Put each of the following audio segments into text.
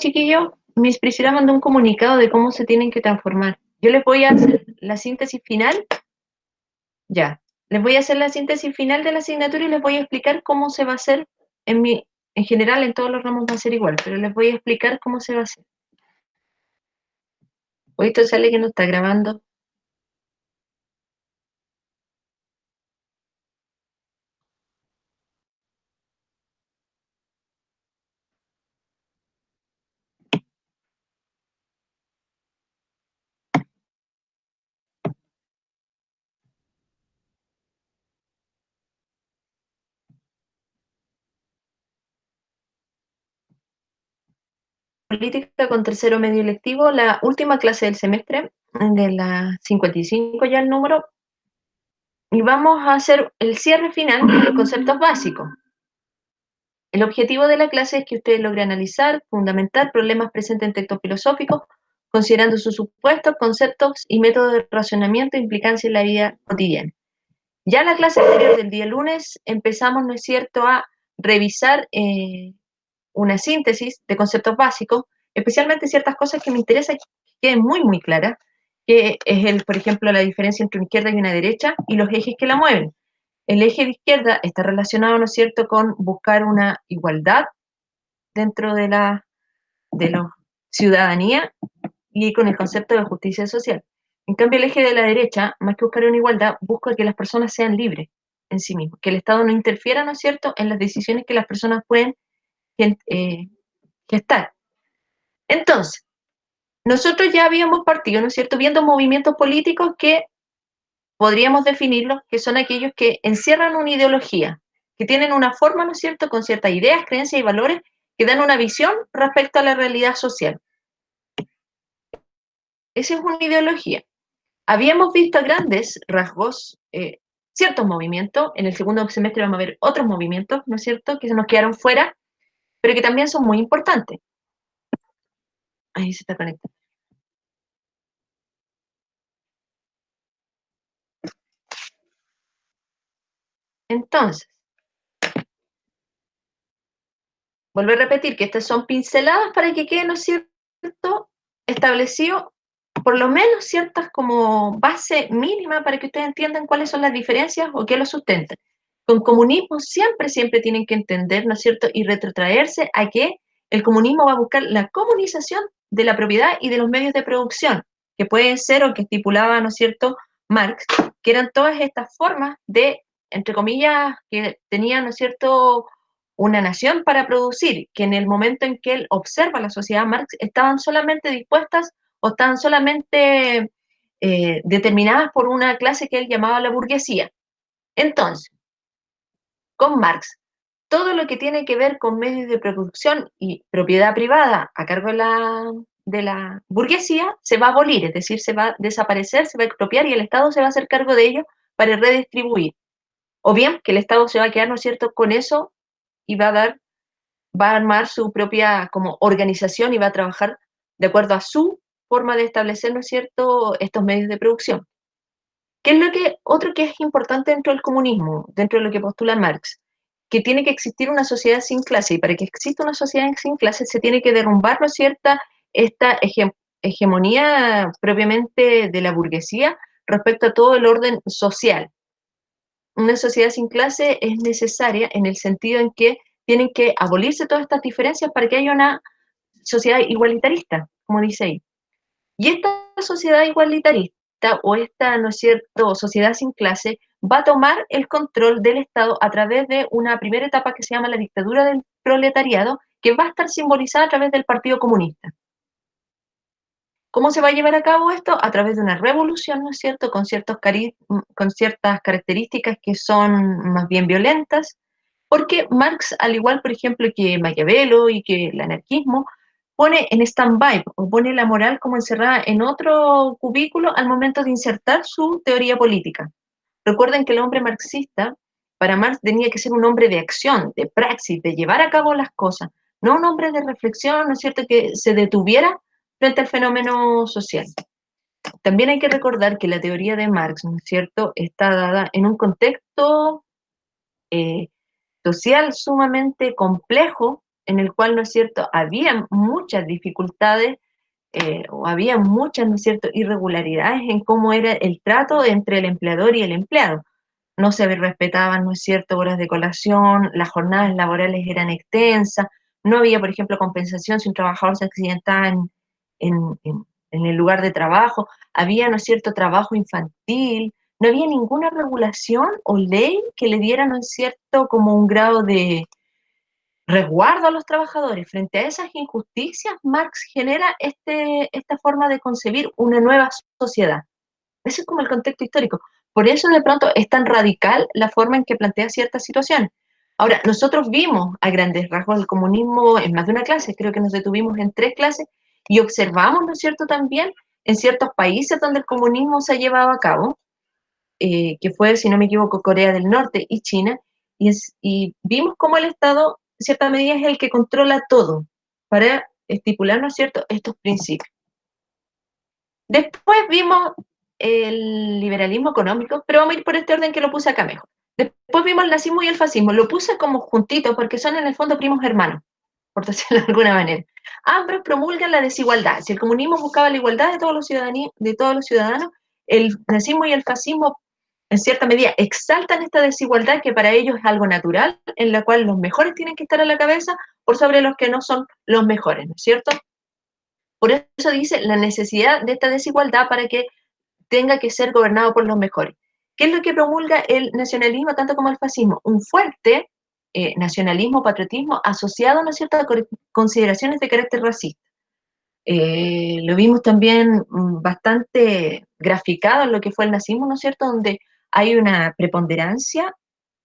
chiquillos, Miss Priscila mandó un comunicado de cómo se tienen que transformar. Yo les voy a hacer la síntesis final, ya. Les voy a hacer la síntesis final de la asignatura y les voy a explicar cómo se va a hacer en general en todos los ramos va a ser igual, pero les voy a explicar cómo se va a hacer. Hoy esto sale que no está grabando. Política con tercero medio electivo, la última clase del semestre, de la 55 ya el número, y vamos a hacer el cierre final de los conceptos básicos. El objetivo de la clase es que usted logre analizar, fundamentar problemas presentes en textos filosóficos, considerando sus supuestos, conceptos y métodos de razonamiento e implicancia en la vida cotidiana. Ya en la clase anterior del día lunes empezamos, ¿no es cierto?, a revisar una síntesis de conceptos básicos, especialmente ciertas cosas que me interesa que queden muy claras, que es, por ejemplo, la diferencia entre una izquierda y una derecha y los ejes que la mueven. El eje de izquierda está relacionado, ¿no es cierto?, con buscar una igualdad dentro de la ciudadanía y con el concepto de justicia social. En cambio, el eje de la derecha, más que buscar una igualdad, busca que las personas sean libres en sí mismos, que el Estado no interfiera, ¿no es cierto?, en las decisiones que las personas pueden gestar. Entonces, nosotros ya habíamos partido, ¿no es cierto?, viendo movimientos políticos que podríamos definirlos, que son aquellos que encierran una ideología, que tienen una forma, ¿no es cierto?, con ciertas ideas, creencias y valores que dan una visión respecto a la realidad social. Esa es una ideología. Habíamos visto a grandes rasgos ciertos movimientos, en el segundo semestre vamos a ver otros movimientos, ¿no es cierto?, que se nos quedaron fuera, pero que también son muy importantes. Ahí se está conectando. Entonces, vuelvo a repetir que estas son pinceladas para que quede, ¿no es cierto?, establecido por lo menos ciertas como base mínima para que ustedes entiendan cuáles son las diferencias o qué lo sustentan. Con comunismo siempre tienen que entender, ¿no es cierto?, y retrotraerse a que el comunismo va a buscar la comunización de la propiedad y de los medios de producción, que pueden ser o que estipulaba, ¿no es cierto?, Marx, que eran todas estas formas de, entre comillas, que tenían, ¿no es cierto?, una nación para producir, que en el momento en que él observa la sociedad Marx estaban solamente dispuestas o estaban solamente determinadas por una clase que él llamaba la burguesía. Entonces, con Marx, todo lo que tiene que ver con medios de producción y propiedad privada a cargo de la burguesía se va a abolir, es decir, se va a desaparecer, se va a expropiar y el Estado se va a hacer cargo de ello para redistribuir. O bien que el Estado se va a quedar, ¿no es cierto?, con eso y va a armar su propia como organización y va a trabajar de acuerdo a su forma de establecer, ¿no es cierto?, estos medios de producción. ¿Qué es otro que es importante dentro del comunismo, dentro de lo que postula Marx? Que tiene que existir una sociedad sin clase, y para que exista una sociedad sin clase se tiene que derrumbar, ¿no es cierto?, esta hegemonía propiamente de la burguesía respecto a todo el orden social. Una sociedad sin clase es necesaria en el sentido en que tienen que abolirse todas estas diferencias para que haya una sociedad igualitarista, como dice ahí. Y esta sociedad igualitarista o esta, ¿no es cierto?, sociedad sin clase va a tomar el control del Estado a través de una primera etapa que se llama la dictadura del proletariado, que va a estar simbolizada a través del Partido Comunista. ¿Cómo se va a llevar a cabo esto? A través de una revolución, ¿no es cierto?, con ciertas características que son más bien violentas, porque Marx, al igual, por ejemplo, que Maquiavelo y que el anarquismo, pone en stand-by o pone la moral como encerrada en otro cubículo al momento de insertar su teoría política. Recuerden que el hombre marxista, para Marx, tenía que ser un hombre de acción, de praxis, de llevar a cabo las cosas, no un hombre de reflexión, ¿no es cierto?, que se detuviera frente al fenómeno social. También hay que recordar que la teoría de Marx, ¿no es cierto?, está dada en un contexto social sumamente complejo, en el cual, ¿no es cierto?, había muchas dificultades o había muchas, ¿no es cierto?, irregularidades en cómo era el trato entre el empleador y el empleado. No se respetaban, ¿no es cierto?, horas de colación, las jornadas laborales eran extensas, no había, por ejemplo, compensación si un trabajador se accidentaba en, en- en el lugar de trabajo, había, ¿no es cierto?, trabajo infantil, no había ninguna regulación o ley que le diera, ¿no es cierto?, como un grado de resguardo a los trabajadores. Frente a esas injusticias, Marx genera esta forma de concebir una nueva sociedad. Ese es como el contexto histórico. Por eso de pronto es tan radical la forma en que plantea ciertas situaciones. Ahora, nosotros vimos a grandes rasgos el comunismo en más de una clase, creo que nos detuvimos en 3 clases y observamos, ¿no es cierto?, también en ciertos países donde el comunismo se ha llevado a cabo, que fue, si no me equivoco, Corea del Norte y China, y vimos cómo el Estado, en cierta medida, es el que controla todo para estipular, ¿no es cierto?, estos principios. Después vimos el liberalismo económico, pero vamos a ir por este orden que lo puse acá mejor. Después vimos el nazismo y el fascismo. Lo puse como juntitos porque son en el fondo primos hermanos, por decirlo de alguna manera. Ambos promulgan la desigualdad. Si el comunismo buscaba la igualdad de todos los ciudadanos, el nazismo y el fascismo, en cierta medida, exaltan esta desigualdad que para ellos es algo natural, en la cual los mejores tienen que estar a la cabeza por sobre los que no son los mejores, ¿no es cierto? Por eso dice la necesidad de esta desigualdad para que tenga que ser gobernado por los mejores. ¿Qué es lo que promulga el nacionalismo tanto como el fascismo? Un fuerte nacionalismo, patriotismo asociado, ¿no es cierto?, a consideraciones de carácter racista. Lo vimos también bastante graficado en lo que fue el nazismo, ¿no es cierto?, donde hay una preponderancia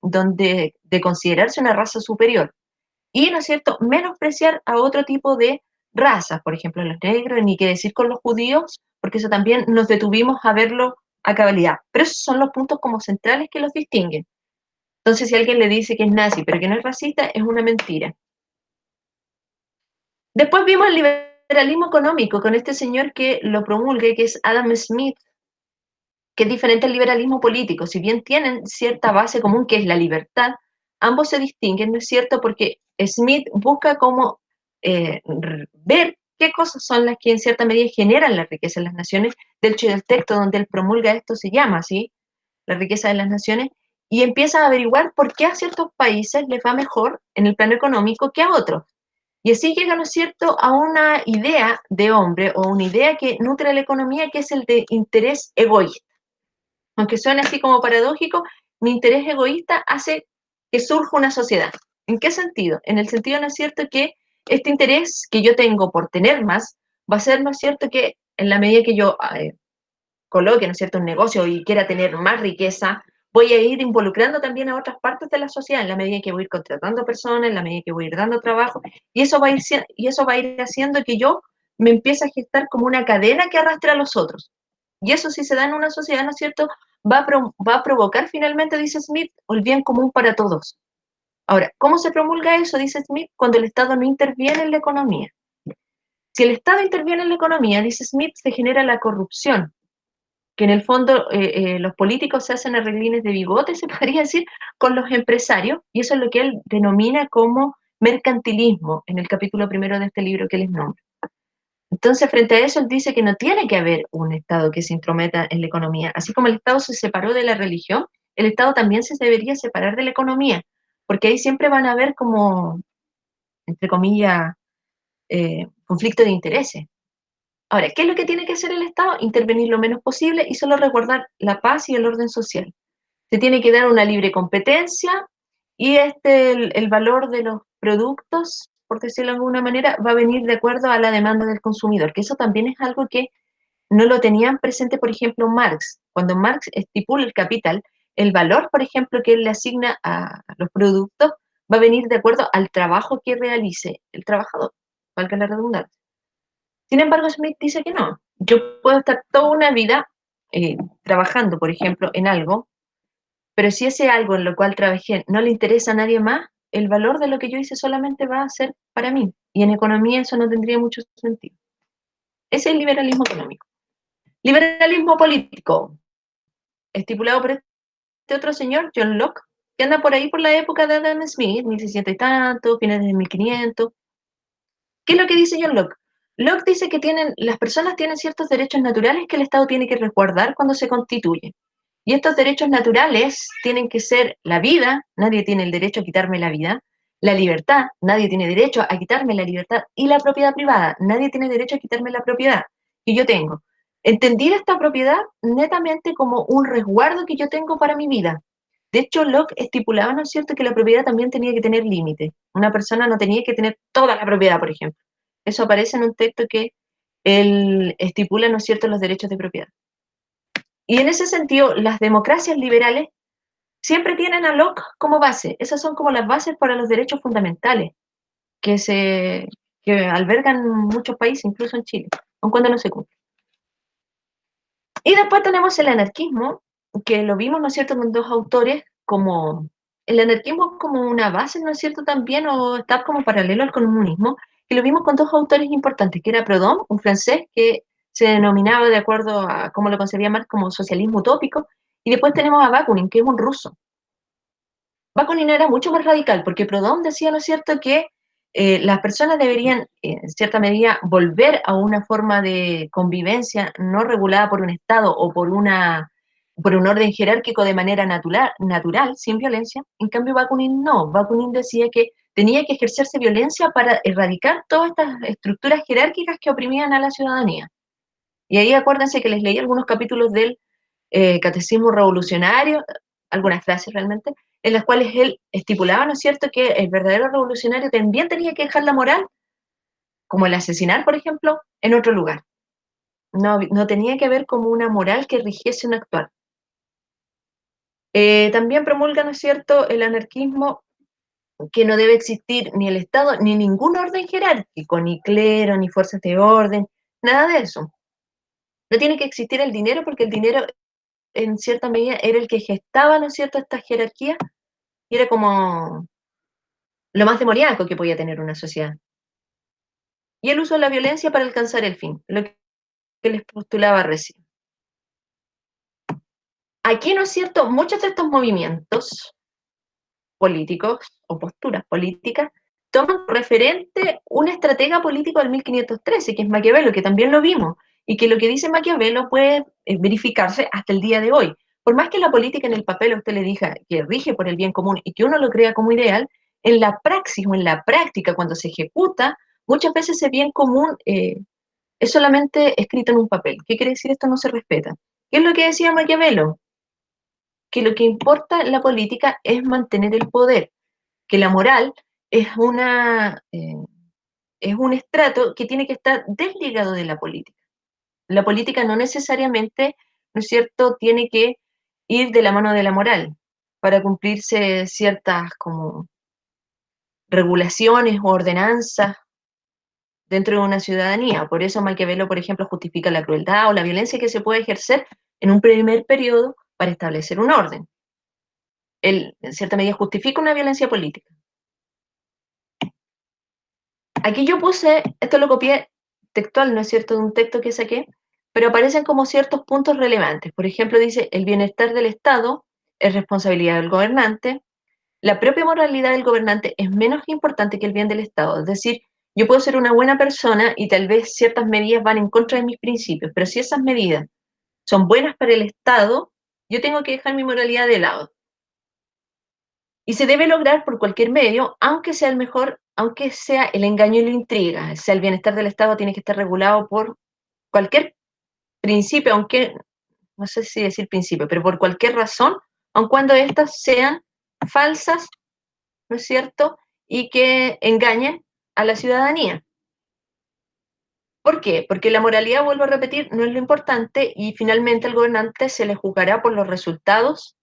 de considerarse una raza superior y, ¿no es cierto?, menospreciar a otro tipo de razas, por ejemplo, los negros, ni qué decir con los judíos, porque eso también nos detuvimos a verlo a cabalidad. Pero esos son los puntos como centrales que los distinguen. Entonces, si alguien le dice que es nazi, pero que no es racista, es una mentira. Después vimos el liberalismo económico con este señor que lo promulga, que es Adam Smith, que es diferente al liberalismo político. Si bien tienen cierta base común, que es la libertad, ambos se distinguen, ¿no es cierto? Porque Smith busca cómo ver qué cosas son las que en cierta medida generan la riqueza en las naciones. De hecho, el texto donde él promulga esto se llama así, la riqueza de las naciones, y empieza a averiguar por qué a ciertos países les va mejor en el plano económico que a otros. Y así llega, ¿no es cierto?, a una idea de hombre o una idea que nutre la economía, que es el de interés egoísta. Aunque suene así como paradójico, mi interés egoísta hace que surja una sociedad. ¿En qué sentido? En el sentido, ¿no es cierto?, que este interés que yo tengo por tener más va a ser, ¿no es cierto?, que en la medida que yo coloque, ¿no es cierto?, un negocio y quiera tener más riqueza, voy a ir involucrando también a otras partes de la sociedad en la medida que voy a ir contratando personas, en la medida que voy a ir dando trabajo, y eso va a ir, y eso va a ir haciendo que yo me empiece a gestar como una cadena que arrastre a los otros. Y eso, si se da en una sociedad, ¿no es cierto?, va a provocar finalmente, dice Smith, el bien común para todos. Ahora, ¿cómo se promulga eso? Dice Smith, cuando el Estado no interviene en la economía. Si el Estado interviene en la economía, dice Smith, se genera la corrupción, que en el fondo los políticos se hacen arreglines de bigote, se podría decir, con los empresarios, y eso es lo que él denomina como mercantilismo, en el capítulo primero de este libro que les nombro. Entonces, frente a eso, él dice que no tiene que haber un Estado que se intrometa en la economía. Así como el Estado se separó de la religión, el Estado también se debería separar de la economía, porque ahí siempre van a haber como, entre comillas, conflicto de intereses. Ahora, ¿qué es lo que tiene que hacer el Estado? Intervenir lo menos posible y solo resguardar la paz y el orden social. Se tiene que dar una libre competencia y el valor de los productos, por decirlo de alguna manera, va a venir de acuerdo a la demanda del consumidor, que eso también es algo que no lo tenían presente, por ejemplo, Marx. Cuando Marx estipula el capital, el valor, por ejemplo, que él le asigna a los productos va a venir de acuerdo al trabajo que realice el trabajador, valga la redundancia. Sin embargo, Smith dice que no. Yo puedo estar toda una vida trabajando, por ejemplo, en algo, pero si ese algo en lo cual trabajé no le interesa a nadie más, el valor de lo que yo hice solamente va a ser para mí. Y en economía eso no tendría mucho sentido. Ese es el liberalismo económico. Liberalismo político, estipulado por este otro señor, John Locke, que anda por ahí por la época de Adam Smith, 1600 y tanto, fines de 1500. ¿Qué es lo que dice John Locke? Locke dice que las personas tienen ciertos derechos naturales que el Estado tiene que resguardar cuando se constituye. Y estos derechos naturales tienen que ser la vida, nadie tiene el derecho a quitarme la vida; la libertad, nadie tiene derecho a quitarme la libertad; y la propiedad privada, nadie tiene derecho a quitarme la propiedad que yo tengo. Entender esta propiedad netamente como un resguardo que yo tengo para mi vida. De hecho, Locke estipulaba, ¿no es cierto?, que la propiedad también tenía que tener límites. Una persona no tenía que tener toda la propiedad, por ejemplo. Eso aparece en un texto que él estipula, ¿no es cierto?, los derechos de propiedad. Y en ese sentido, las democracias liberales siempre tienen a Locke como base. Esas son como las bases para los derechos fundamentales que albergan muchos países, incluso en Chile, aun cuando no se cumplen. Y después tenemos el anarquismo, que lo vimos, ¿no es cierto?, con dos autores, como el anarquismo como una base, ¿no es cierto?, también, o está como paralelo al comunismo, que lo vimos con dos autores importantes, que era Proudhon, un francés que se denominaba, de acuerdo a cómo lo concebía Marx, como socialismo utópico, y después tenemos a Bakunin, que es un ruso. Bakunin era mucho más radical, porque Proudhon decía, ¿no es cierto?, que las personas deberían, en cierta medida, volver a una forma de convivencia no regulada por un Estado o por un orden jerárquico de manera natural, sin violencia. En cambio, Bakunin no. Bakunin decía que tenía que ejercerse violencia para erradicar todas estas estructuras jerárquicas que oprimían a la ciudadanía. Y ahí acuérdense que les leí algunos capítulos del Catecismo Revolucionario, algunas frases realmente, en las cuales él estipulaba, ¿no es cierto?, que el verdadero revolucionario también tenía que dejar la moral, como el asesinar, por ejemplo, en otro lugar. No tenía que haber como una moral que rigiese un actuar. También promulga, ¿no es cierto?, el anarquismo, que no debe existir ni el Estado, ni ningún orden jerárquico, ni clero, ni fuerzas de orden, nada de eso. No tiene que existir el dinero, porque el dinero en cierta medida era el que gestaba, ¿no es cierto?, esta jerarquía, y era como lo más demoníaco que podía tener una sociedad. Y el uso de la violencia para alcanzar el fin, lo que les postulaba recién. Aquí, ¿no es cierto?, muchos de estos movimientos políticos o posturas políticas toman como referente un estratega político del 1513, que es Maquiavelo, que también lo vimos, y que lo que dice Maquiavelo puede verificarse hasta el día de hoy. Por más que la política en el papel a usted le diga que rige por el bien común y que uno lo crea como ideal, en la praxis o en la práctica, cuando se ejecuta, muchas veces ese bien común es solamente escrito en un papel. ¿Qué quiere decir esto? No se respeta. ¿Qué es lo que decía Maquiavelo? Que lo que importa en la política es mantener el poder, que la moral es un estrato que tiene que estar desligado de la política. La política no necesariamente, ¿no es cierto?, tiene que ir de la mano de la moral para cumplirse ciertas como regulaciones o ordenanzas dentro de una ciudadanía. Por eso Maquiavelo, por ejemplo, justifica la crueldad o la violencia que se puede ejercer en un primer periodo para establecer un orden. Él, en cierta medida, justifica una violencia política. Aquí yo puse, esto lo copié textual, ¿no es cierto?, de un texto que saqué, pero aparecen como ciertos puntos relevantes. Por ejemplo, dice, el bienestar del Estado es responsabilidad del gobernante, la propia moralidad del gobernante es menos importante que el bien del Estado. Es decir, yo puedo ser una buena persona y tal vez ciertas medidas van en contra de mis principios, pero si esas medidas son buenas para el Estado, yo tengo que dejar mi moralidad de lado. Y se debe lograr por cualquier medio, aunque sea el mejor, aunque sea el engaño y la intriga. O sea, el bienestar del Estado tiene que estar regulado por cualquier principio, aunque, no sé si decir principio, pero por cualquier razón, aun cuando estas sean falsas, ¿no es cierto?, y que engañen a la ciudadanía. ¿Por qué? Porque la moralidad, vuelvo a repetir, no es lo importante y finalmente al gobernante se le juzgará por los resultados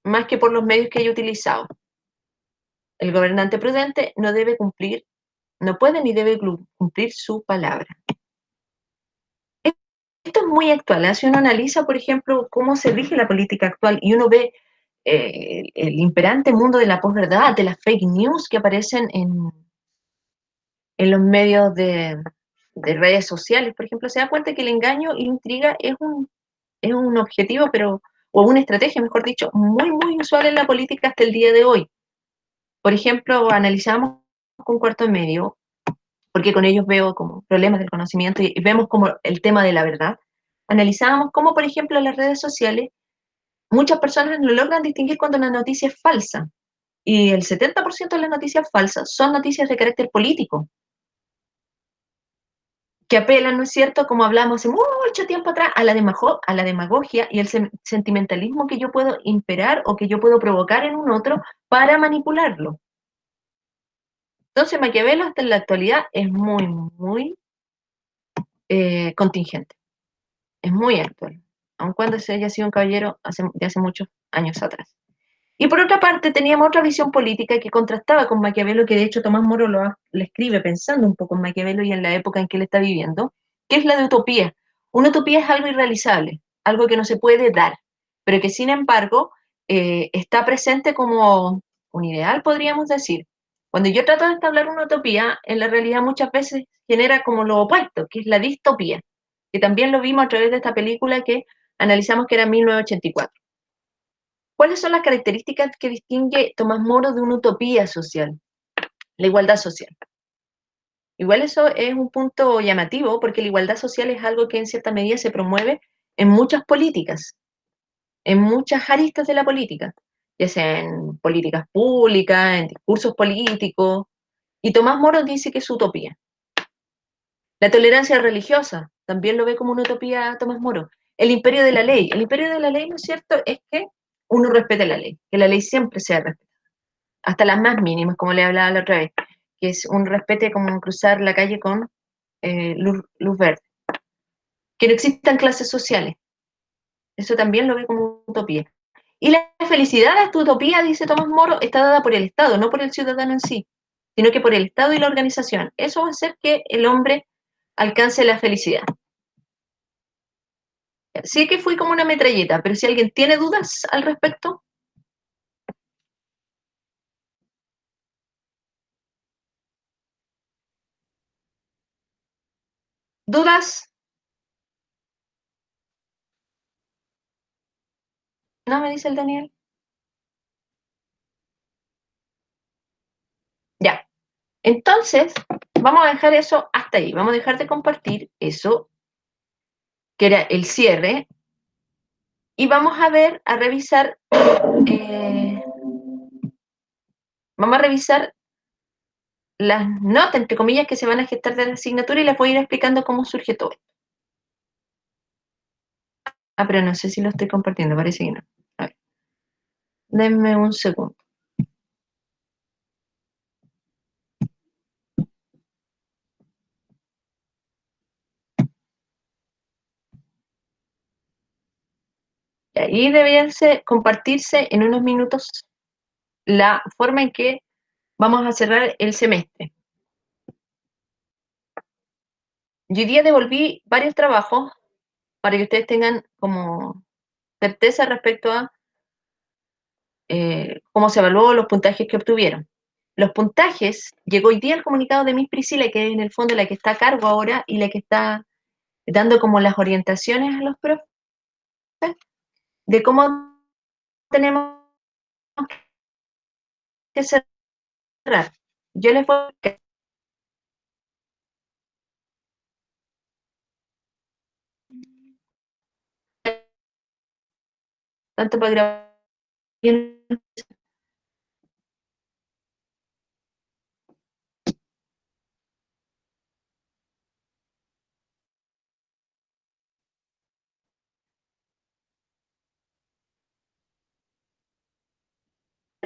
más que por los medios que haya utilizado. El gobernante prudente no puede ni debe cumplir su palabra. Esto es muy actual, ¿eh? Si uno analiza, por ejemplo, cómo se rige la política actual y uno ve el imperante mundo de la posverdad, de las fake news que aparecen en los medios de redes sociales, por ejemplo, se da cuenta que el engaño y la intriga es un objetivo, pero o una estrategia, mejor dicho, muy, muy usual en la política hasta el día de hoy. Por ejemplo, analizamos con cuarto medio, porque con ellos veo como problemas del conocimiento y vemos como el tema de la verdad. Analizábamos cómo, por ejemplo, en las redes sociales, muchas personas no logran distinguir cuando una noticia es falsa. Y el 70% de las noticias falsas son noticias de carácter político, que apelan, ¿no es cierto?, como hablamos hace mucho tiempo atrás, a la demagogia y el sentimentalismo que yo puedo imperar o que yo puedo provocar en un otro para manipularlo. Entonces, Maquiavelo hasta en la actualidad es muy, muy contingente, es muy actual, aun cuando se haya sido un caballero de hace muchos años atrás. Y por otra parte, teníamos otra visión política que contrastaba con Maquiavelo, que de hecho Tomás Moro le escribe pensando un poco en Maquiavelo y en la época en que él está viviendo, que es la de utopía. Una utopía es algo irrealizable, algo que no se puede dar, pero que sin embargo está presente como un ideal, podríamos decir. Cuando yo trato de establecer una utopía, en la realidad muchas veces genera como lo opuesto, que es la distopía, que también lo vimos a través de esta película que analizamos que era 1984. ¿Cuáles son las características que distingue Tomás Moro de una utopía social? La igualdad social. Igual eso es un punto llamativo porque la igualdad social es algo que en cierta medida se promueve en muchas políticas, en muchas aristas de la política, ya sea en políticas públicas, en discursos políticos, y Tomás Moro dice que es utopía. La tolerancia religiosa también lo ve como una utopía Tomás Moro. El imperio de la ley. El imperio de la ley, ¿no es cierto?, es que uno respete la ley, que la ley siempre sea respetada, hasta las más mínimas, como le hablaba la otra vez, que es un respeto como cruzar la calle con luz verde. Que no existan clases sociales, eso también lo ve como utopía. Y la felicidad de esta utopía, dice Tomás Moro, está dada por el Estado, no por el ciudadano en sí, sino que por el Estado y la organización. Eso va a hacer que el hombre alcance la felicidad. Sí que fui como una metralleta, pero si alguien tiene dudas al respecto, dudas, no me dice el Daniel. Ya, entonces, vamos a dejar eso hasta ahí. Vamos a dejar de compartir eso, que era el cierre, y vamos a ver, vamos a revisar las notas, entre comillas, que se van a gestar de la asignatura y les voy a ir explicando cómo surge todo esto. Ah, pero no sé si lo estoy compartiendo, parece que no. A ver, denme un segundo. Y ahí deberían compartirse en unos minutos la forma en que vamos a cerrar el semestre. Yo hoy día devolví varios trabajos para que ustedes tengan como certeza respecto a cómo se evaluó los puntajes que obtuvieron. Los puntajes, llegó hoy día el comunicado de Miss Priscila, que es en el fondo la que está a cargo ahora y la que está dando como las orientaciones a los profes de cómo tenemos que cerrar. Yo les voy a tanto para grabar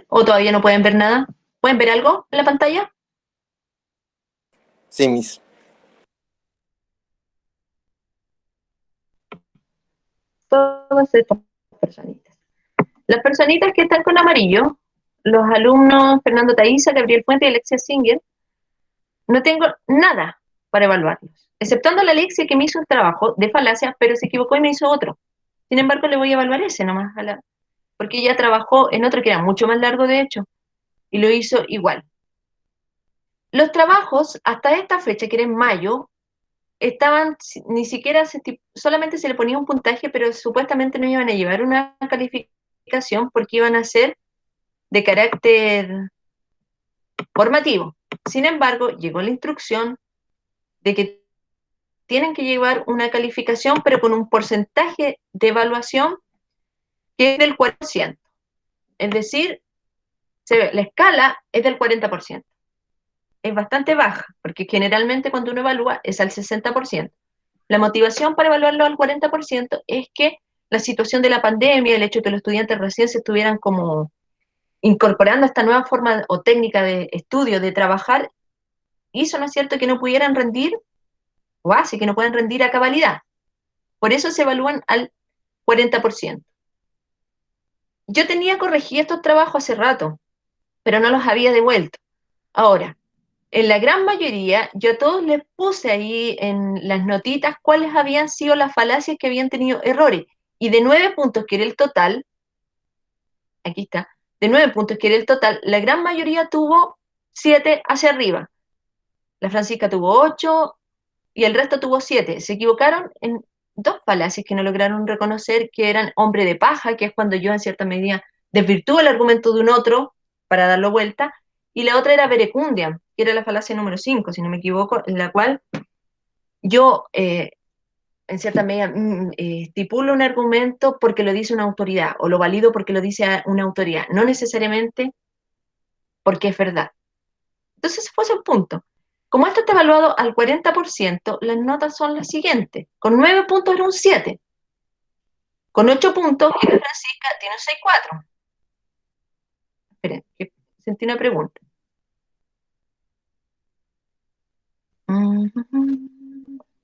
o todavía no pueden ver nada. ¿Pueden ver algo en la pantalla? Sí, Miss. Todas estas personitas. Las personitas que están con amarillo, los alumnos Fernando Taiza, Gabriel Fuente y Alexia Singer, no tengo nada para evaluarlos, exceptuando a la Alexia que me hizo el trabajo de falacias, pero se equivocó y me hizo otro. Sin embargo, le voy a evaluar ese nomás, porque ella trabajó en otro que era mucho más largo, de hecho, y lo hizo igual. Los trabajos hasta esta fecha, que era en mayo, ni siquiera solamente se le ponía un puntaje, pero supuestamente no iban a llevar una calificación porque iban a ser de carácter formativo. Sin embargo, llegó la instrucción de que tienen que llevar una calificación, pero con un porcentaje de evaluación que es del 4%. Es decir, la escala es del 40%. Es bastante baja, porque generalmente cuando uno evalúa es al 60%. La motivación para evaluarlo al 40% es que la situación de la pandemia, el hecho de que los estudiantes recién se estuvieran como incorporando esta nueva forma o técnica de estudio, de trabajar, hizo, ¿no es cierto?, que no pudieran rendir, o hace que no puedan rendir a cabalidad. Por eso se evalúan al 40%. Yo tenía corregido estos trabajos hace rato, pero no los había devuelto. Ahora, en la gran mayoría, yo a todos les puse ahí en las notitas cuáles habían sido las falacias que habían tenido errores. Y de 9 puntos, que era el total, aquí está, de 9 puntos, que era el total, la gran mayoría tuvo 7 hacia arriba. La Francisca tuvo 8 y el resto tuvo 7. Se equivocaron en dos falacias que no lograron reconocer, que eran hombre de paja, que es cuando yo en cierta medida desvirtúo el argumento de un otro para darlo vuelta, y la otra era verecundia, que era la falacia número 5, si no me equivoco, en la cual yo en cierta medida estipulo un argumento porque lo dice una autoridad, o lo valido porque lo dice una autoridad, no necesariamente porque es verdad. Entonces, ese fue el punto. Como esto está evaluado al 40%, las notas son las siguientes. Con 9 puntos era un 7. Con 8 puntos, que la Francisca tiene un 6,4. Esperen, que sentí una pregunta.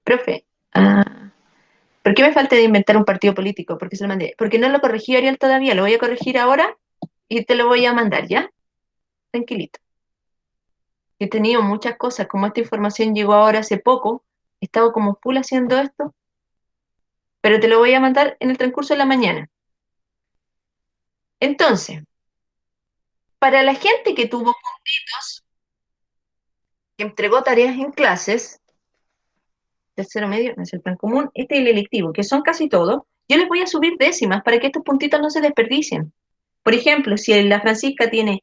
Profe, ¿por qué me falta de inventar un partido político? Porque se lo mandé. Porque no lo corregí, Ariel, todavía. Lo voy a corregir ahora y te lo voy a mandar, ¿ya? Tranquilito. He tenido muchas cosas. Como esta información llegó ahora hace poco, he estado como full haciendo esto, pero te lo voy a mandar en el transcurso de la mañana. Entonces, para la gente que tuvo puntitos, que entregó tareas en clases, tercero medio, no es el plan común, este es el electivo, que son casi todos, yo les voy a subir décimas para que estos puntitos no se desperdicien. Por ejemplo, si la Francisca tiene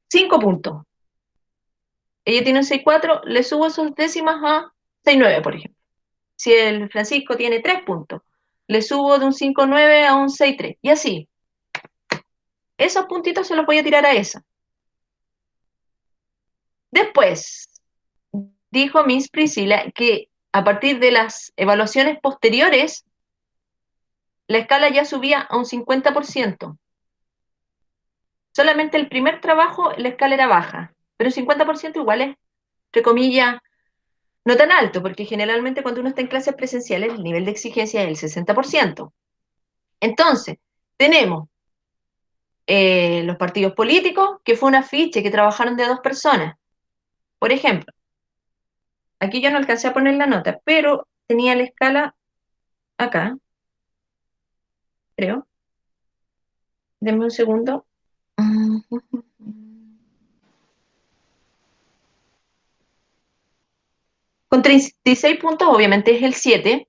5 puntos, ella tiene un 6,4, le subo sus décimas a 6,9, por ejemplo. Si el Francisco tiene 3 puntos, le subo de un 5,9 a un 6,3, y así. Esos puntitos se los voy a tirar a esa. Después, dijo Miss Priscila que a partir de las evaluaciones posteriores, la escala ya subía a un 50%. Solamente el primer trabajo la escala era baja, pero un 50% igual es, entre comillas, no tan alto, porque generalmente cuando uno está en clases presenciales el nivel de exigencia es el 60%. Entonces, tenemos los partidos políticos, que fue un afiche que trabajaron de a dos personas. Por ejemplo, aquí yo no alcancé a poner la nota, pero tenía la escala acá, creo. Denme un segundo. Con 36 puntos, obviamente es el 7,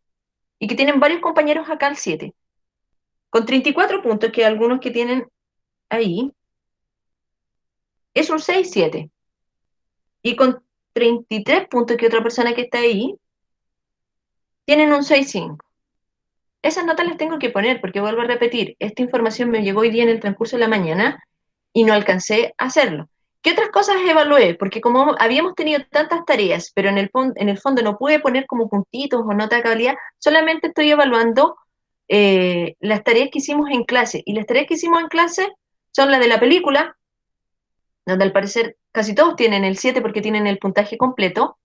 y que tienen varios compañeros acá el 7. Con 34 puntos, que algunos que tienen ahí, es un 6-7. Y con 33 puntos, que otra persona que está ahí, tienen un 6-5. Esas notas las tengo que poner porque vuelvo a repetir, esta información me llegó hoy día en el transcurso de la mañana y no alcancé a hacerlo. ¿Qué otras cosas evalué? Porque como habíamos tenido tantas tareas, pero en el fondo no pude poner como puntitos o nota de calidad, solamente estoy evaluando las tareas que hicimos en clase. Y las tareas que hicimos en clase son las de la película, donde al parecer casi todos tienen el 7 porque tienen el puntaje completo,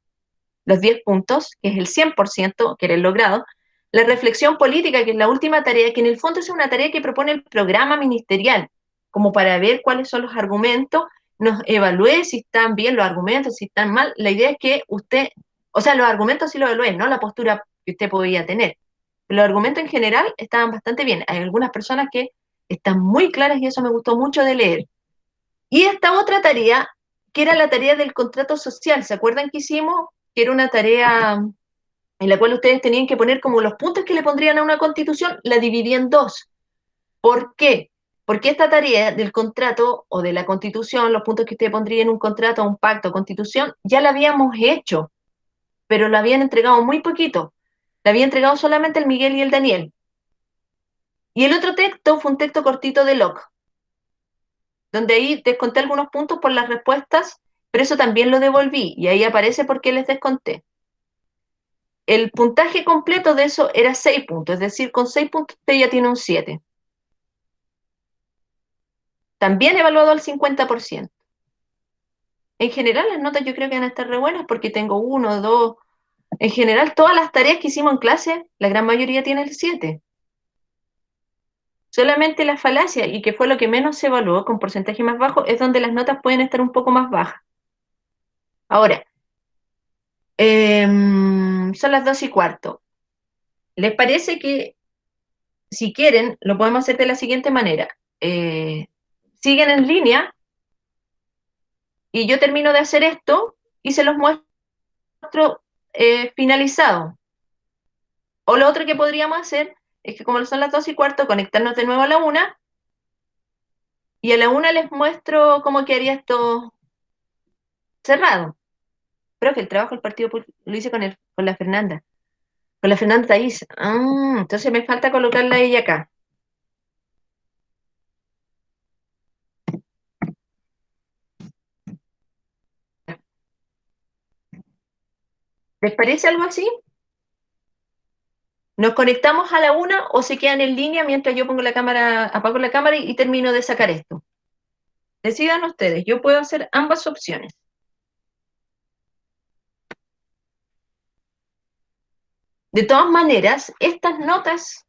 los 10 puntos, que es el 100% que era el logrado, la reflexión política, que es la última tarea, que en el fondo es una tarea que propone el programa ministerial, como para ver cuáles son los argumentos, nos evalúe si están bien los argumentos, si están mal. La idea es que usted, o sea, los argumentos sí los evalúe, no la postura que usted podía tener. Los argumentos en general estaban bastante bien. Hay algunas personas que están muy claras y eso me gustó mucho de leer. Y esta otra tarea, que era la tarea del contrato social, ¿se acuerdan que hicimos? Que era una tarea en la cual ustedes tenían que poner como los puntos que le pondrían a una constitución, la dividí en dos. ¿Por qué? Porque esta tarea del contrato o de la constitución, los puntos que usted pondría en un contrato, un pacto, constitución, ya la habíamos hecho, pero la habían entregado muy poquito. La había entregado solamente el Miguel y el Daniel. Y el otro texto fue un texto cortito de Locke, donde ahí desconté algunos puntos por las respuestas, pero eso también lo devolví y ahí aparece por qué les desconté. El puntaje completo de eso era 6 puntos, es decir, con 6 puntos usted ya tiene un 7. También evaluado al 50%. En general, las notas yo creo que van a estar re buenas porque tengo uno, dos. En general, todas las tareas que hicimos en clase, la gran mayoría tiene el 7. Solamente la falacia, y que fue lo que menos se evaluó con porcentaje más bajo, es donde las notas pueden estar un poco más bajas. Ahora, son las 2:15. ¿Les parece que si quieren, lo podemos hacer de la siguiente manera? Siguen en línea y yo termino de hacer esto y se los muestro finalizado. O lo otro que podríamos hacer es que como son las 2:15, conectarnos de nuevo a la 1 y a la 1 les muestro cómo quedaría esto cerrado. Pero que el trabajo del partido lo hice con la Fernanda Thaís. Entonces me falta colocarla a ella acá. ¿Les parece algo así? ¿Nos conectamos a la 1 o se quedan en línea mientras yo pongo la cámara, apago la cámara y termino de sacar esto? Decidan ustedes, yo puedo hacer ambas opciones. De todas maneras, estas notas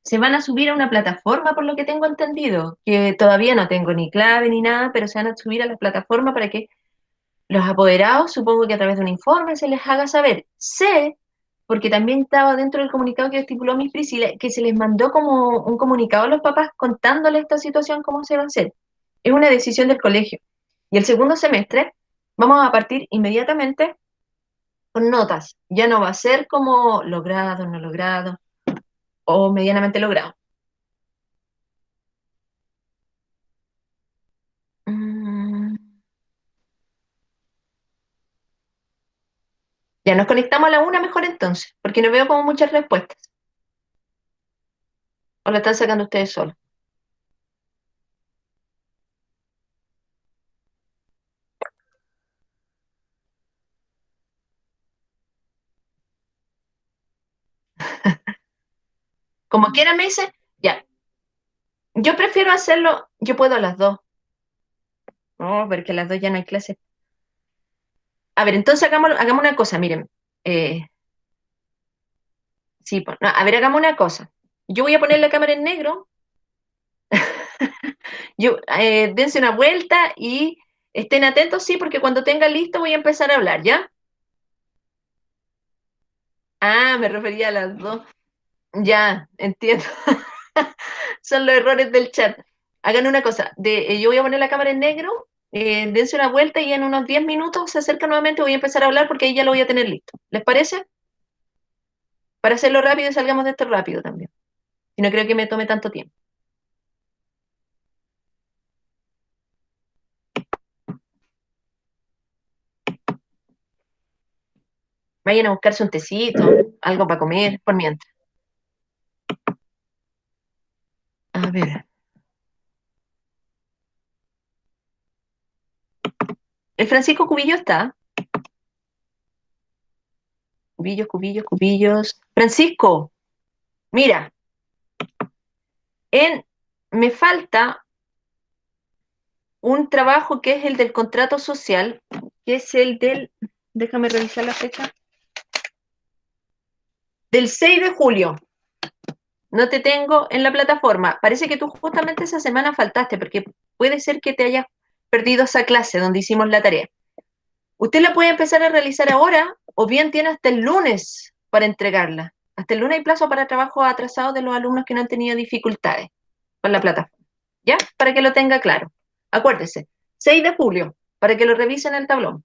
se van a subir a una plataforma, por lo que tengo entendido, que todavía no tengo ni clave ni nada, pero se van a subir a la plataforma para que los apoderados, supongo que a través de un informe, se les haga saber. Sé, porque también estaba dentro del comunicado que estipuló Miss Priscila, que se les mandó como un comunicado a los papás contándoles esta situación, cómo se va a hacer. Es una decisión del colegio. Y el segundo semestre vamos a partir inmediatamente con notas. Ya no va a ser como logrado, no logrado o medianamente logrado. Mm, Ya nos conectamos a la 1 mejor entonces, porque no veo como muchas respuestas. ¿O lo están sacando ustedes solos? Como quiera me dice, ya. Yo prefiero hacerlo, yo puedo a las 2. No, porque a las 2 ya no hay clase. A ver, entonces hagamos una cosa, miren. Eh, sí, pues, no, a ver, hagamos una cosa. Yo voy a poner la cámara en negro. Dense una vuelta y estén atentos, sí, porque cuando tenga listo voy a empezar a hablar, ¿ya? Ah, me refería a las 2. Ya, entiendo. Son los errores del chat. Hagan una cosa, yo voy a poner la cámara en negro, dense una vuelta y en unos 10 minutos se acerca nuevamente, voy a empezar a hablar porque ahí ya lo voy a tener listo. ¿Les parece? Para hacerlo rápido y salgamos de esto rápido también. Y no creo que me tome tanto tiempo. Vayan a buscarse un tecito, algo para comer, por mientras. A ver. El Francisco Cubillo está. Cubillos, cubillos, cubillos. Francisco, mira, en, me falta un trabajo que es el del contrato social, que es el del, déjame revisar la fecha, del 6 de julio. No te tengo en la plataforma. Parece que tú justamente esa semana faltaste, porque puede ser que te hayas perdido esa clase donde hicimos la tarea. Usted la puede empezar a realizar ahora o bien tiene hasta el lunes para entregarla. Hasta el lunes hay plazo para trabajo atrasado de los alumnos que no han tenido dificultades con la plataforma. ¿Ya? Para que lo tenga claro. Acuérdese, 6 de julio, para que lo revisen en el tablón.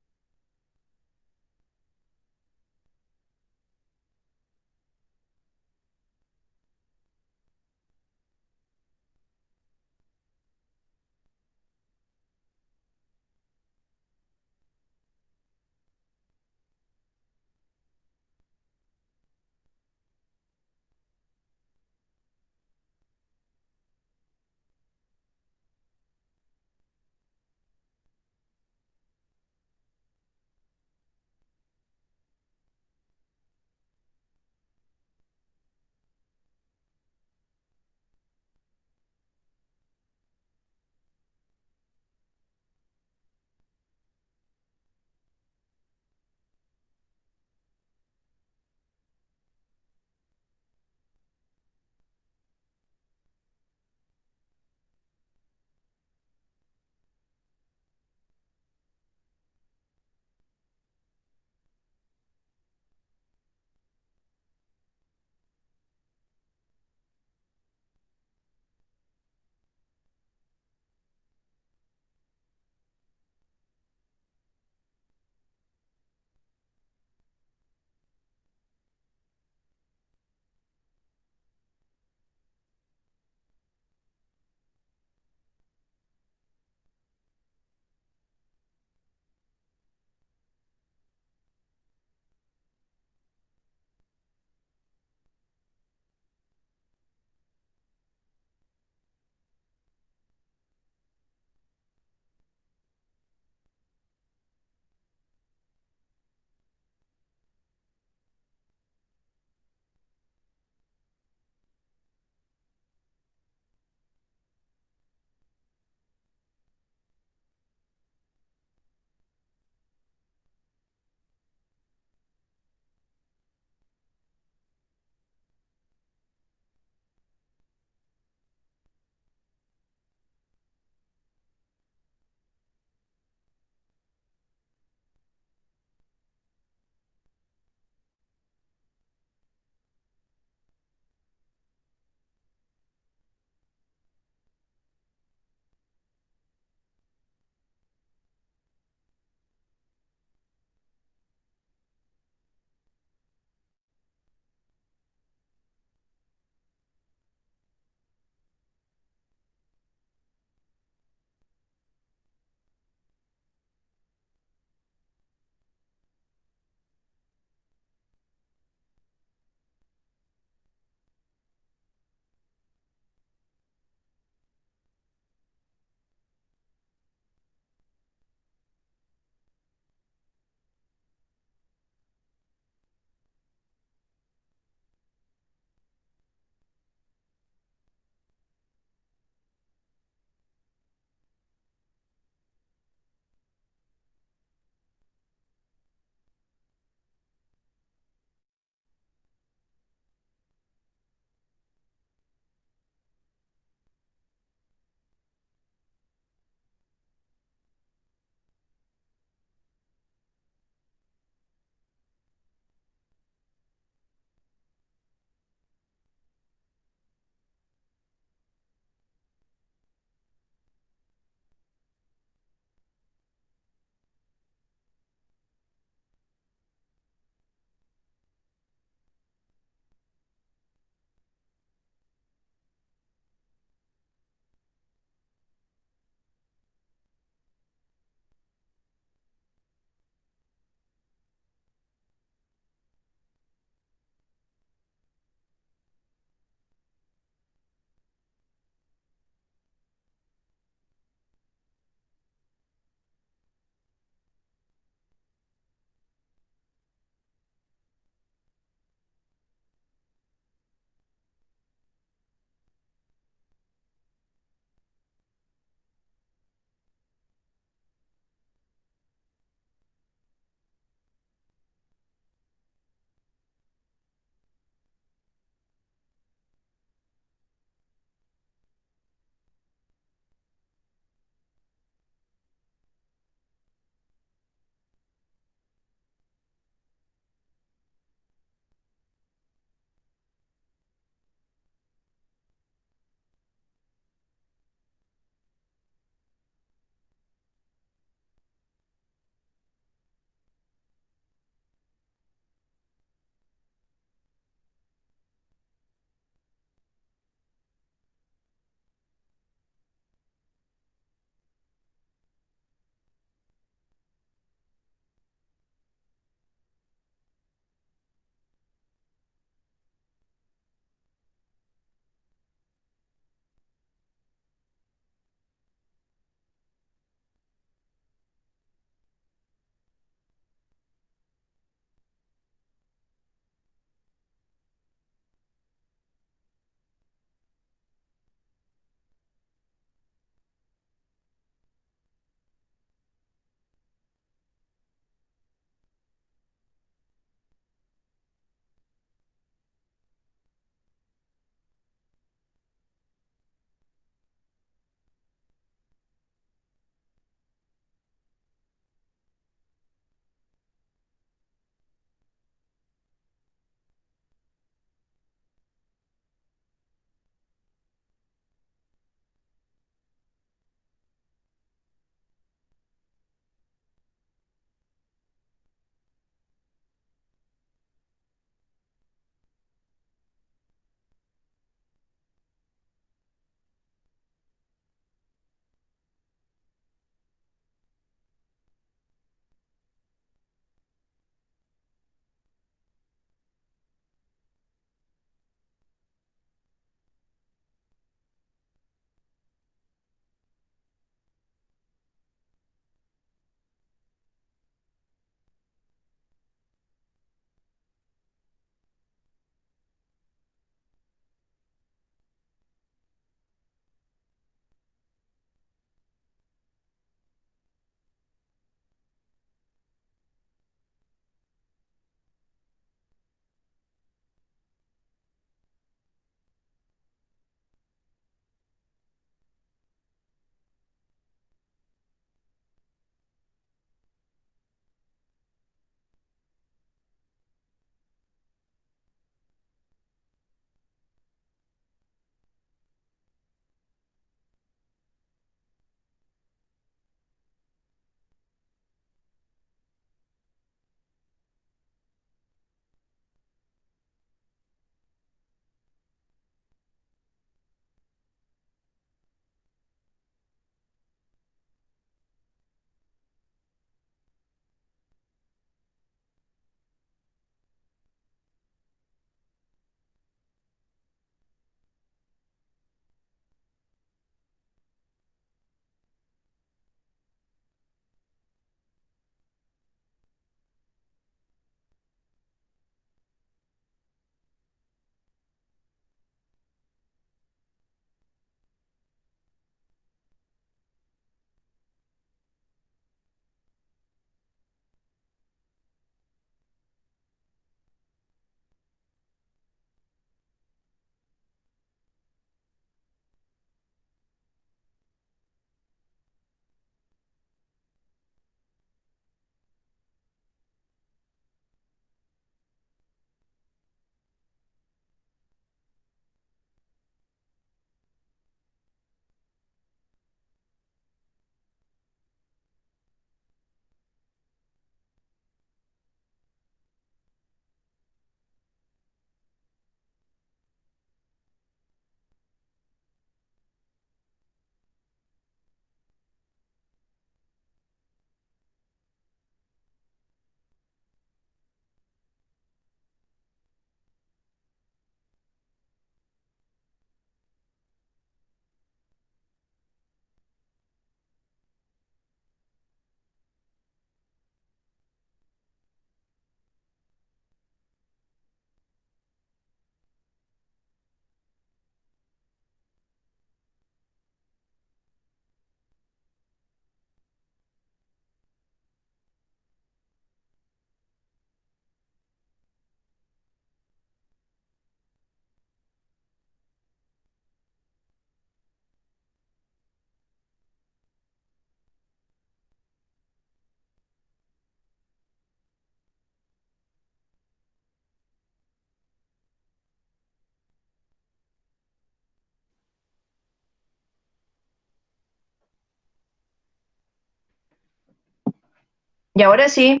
Y ahora sí,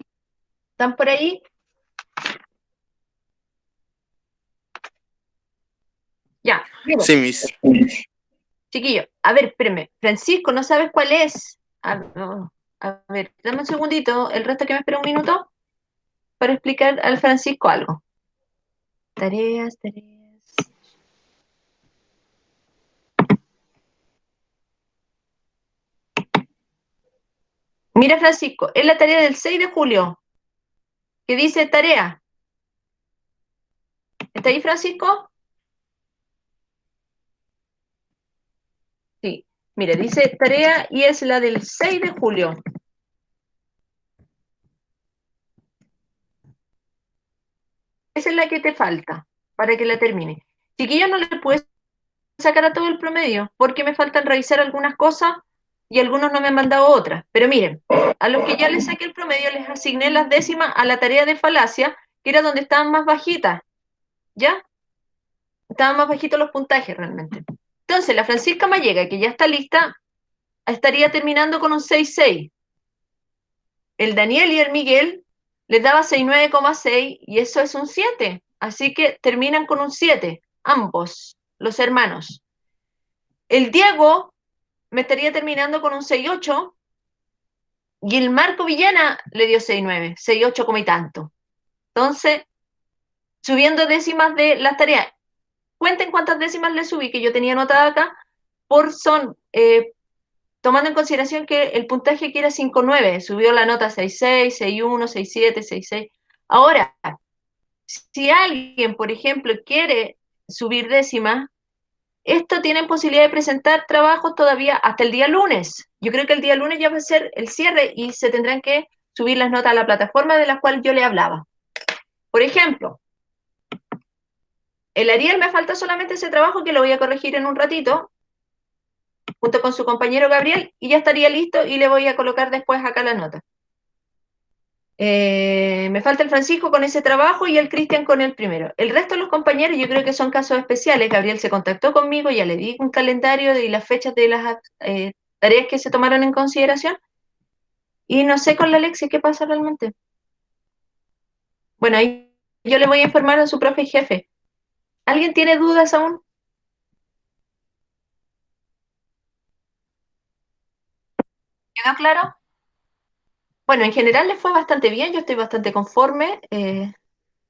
¿están por ahí? Ya, miren. Sí, Miss. Chiquillo, a ver, espérame. Francisco, ¿no sabes cuál es? A ver, dame un segundito, el resto que me espera un minuto para explicar al Francisco algo. Tareas, tareas. Mira, Francisco, es la tarea del 6 de julio, que dice tarea. ¿Está ahí, Francisco? Sí. Mire, dice tarea y es la del 6 de julio. Esa es la que te falta para que la termine. Chiquillo, no le puedes sacar a todo el promedio porque me faltan revisar algunas cosas y algunos no me han mandado otras. Pero miren, a los que ya les saqué el promedio les asigné las décimas a la tarea de falacia, que era donde estaban más bajitas, ¿ya? Estaban más bajitos los puntajes realmente. Entonces, la Francisca Mallega, que ya está lista, estaría terminando con un 6,6. El Daniel y el Miguel les daba 6,9,6 y eso es un 7. Así que terminan con un 7, ambos, los hermanos. El Diego me estaría terminando con un 6,8 y el Marco Villana le dio 6,9, 6,8 como y tanto. Entonces, subiendo décimas de las tareas. Cuenten cuántas décimas le subí, que yo tenía anotada acá, por son, tomando en consideración que el puntaje que era 5,9, subió la nota 6,6, 6,1, 6,7, 6,6. Ahora, si alguien, por ejemplo, quiere subir décimas, esto tienen posibilidad de presentar trabajos todavía hasta el día lunes. Yo creo que el día lunes ya va a ser el cierre y se tendrán que subir las notas a la plataforma de la cual yo le hablaba. Por ejemplo, el Ariel me falta solamente ese trabajo que lo voy a corregir en un ratito, junto con su compañero Gabriel, y ya estaría listo y le voy a colocar después acá la nota. Me falta el Francisco con ese trabajo y el Cristian con el primero. El resto de los compañeros yo creo que son casos especiales. Gabriel se contactó conmigo, ya le di un calendario y las fechas de las tareas que se tomaron en consideración. Y no sé con la Alexia qué pasa realmente. Bueno, ahí yo le voy a informar a su profe jefe. ¿Alguien tiene dudas aún? ¿Quedó claro? Bueno, en general le fue bastante bien, yo estoy bastante conforme.